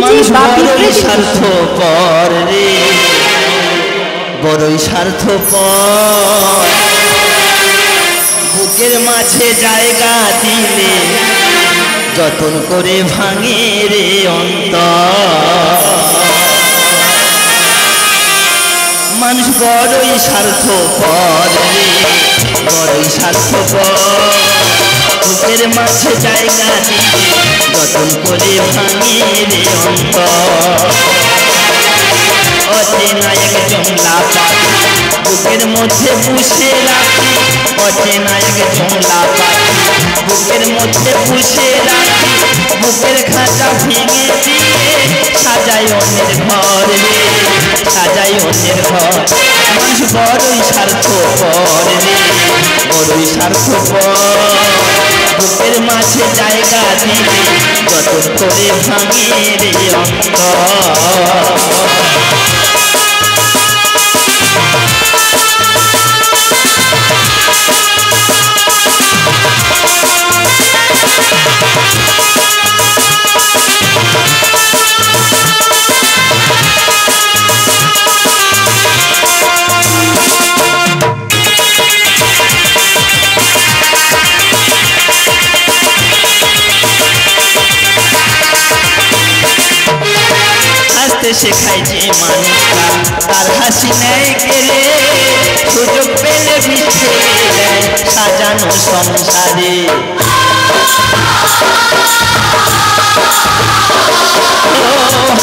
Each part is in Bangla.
মানুষ বড়ই স্বার্থপর রে, বড়ই স্বার্থপর। বুকের মাঝে জায়গা দিলে যতন করে ভাঙে রে অন্তর। মানুষ বড়ই স্বার্থপর রে, বড়ই স্বার্থপর। বুকের মাঝে জায়গা দিলে যতন করে ভাঙে রে অন্তর। অচেনা এক জংলা পাখি বুকের মধ্যে পুষে রাখি, অচেনা এক জংলা পাখি বুকের মধ্যে পুষে রাখি। বুকের খাঁচা ভেঙে দিয়ে সাজাই অন্যের ঘর রে, সাজাই অন্যের ঘর। মানুষ বড়ই স্বার্থপর রে, বড়ই স্বার্থপর। বুকের মাঝে জায়গা দিলে যতন করে ভাঙে রে অন্তর। শেখায় যে মানুষটা তার হাসি নেয় কেড়ে, সুযোগ পেলে মিশে দেয় সাজানো সংসারে।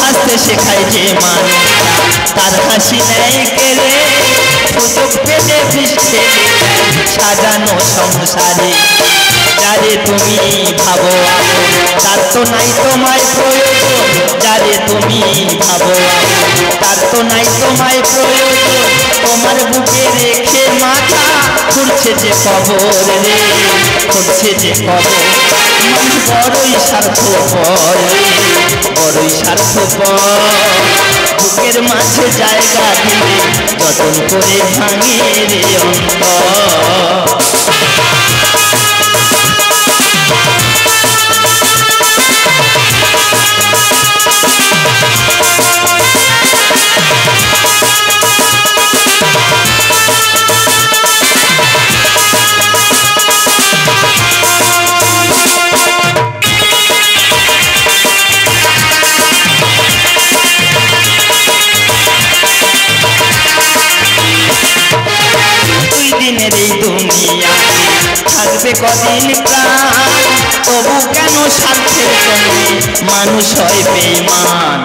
হাসতে শেখায় যে মানুষটা তার হাসি নেয় কেড়ে, সুযোগ পেলে মিশে দেয় সাজানো সংসারে। যারে তুমি ভাবো আপন তার তো নাই তোমায় প্রয়োজন, যারে তুমি ভাবো আপন তার তো নাই তোমায় প্রয়োজন। তোমার বুকে রেখে মাথা খুঁড়ছে যে কবর রে, খুঁড়ছে যে কবর। মানুষ বড়ই স্বার্থপর রে, বড়ই স্বার্থপর। বুকের মাঝে জায়গা দিলে যতন করে ভাঙে রে অন্তর। দিনের এই দুনিয়াতে থাকবে কদিন প্রাণ, তবু কেন স্বার্থের জন্য মানুষ হয় বেঈমান।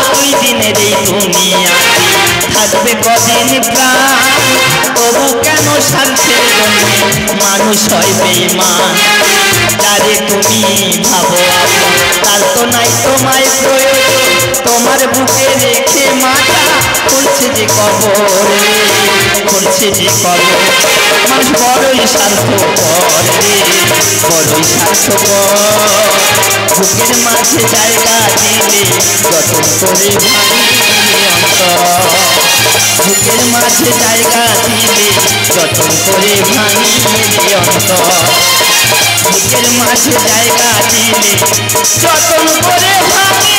দুই দিনের এই দুনিয়াতে থাকবে কদিন প্রাণ, তবু কেন স্বার্থের জন্য মানুষ হয় বেঈমান। যারে তুমি ভাবো আপন তার তো নাই তোমায় প্রয়োজন, তোমার বুকে রেখে মাথা খুঁড়ছে যে কবর রে, খুঁড়ছে যে কবর। মানুষ বড়ই স্বার্থপর রে, বড়ই স্বার্থপর। বুকের মাঝে জায়গা দিলে যতন করে ভাঙে অন্তর। বুকের মাঝে জায়গা দিলে যতন করে ভাঙে অন্তর। বুকের মাঝে জায়গা দিলে যতন করে ভাঙে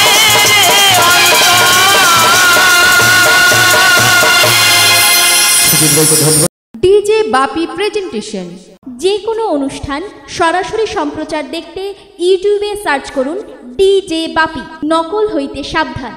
ডিজে বাপি প্রেজেন্টেশন। যে কোনো অনুষ্ঠান সরাসরি সম্প্রচার দেখতে ইউটিউবে সার্চ করুন ডিজে বাপি। নকল হইতে সাবধান।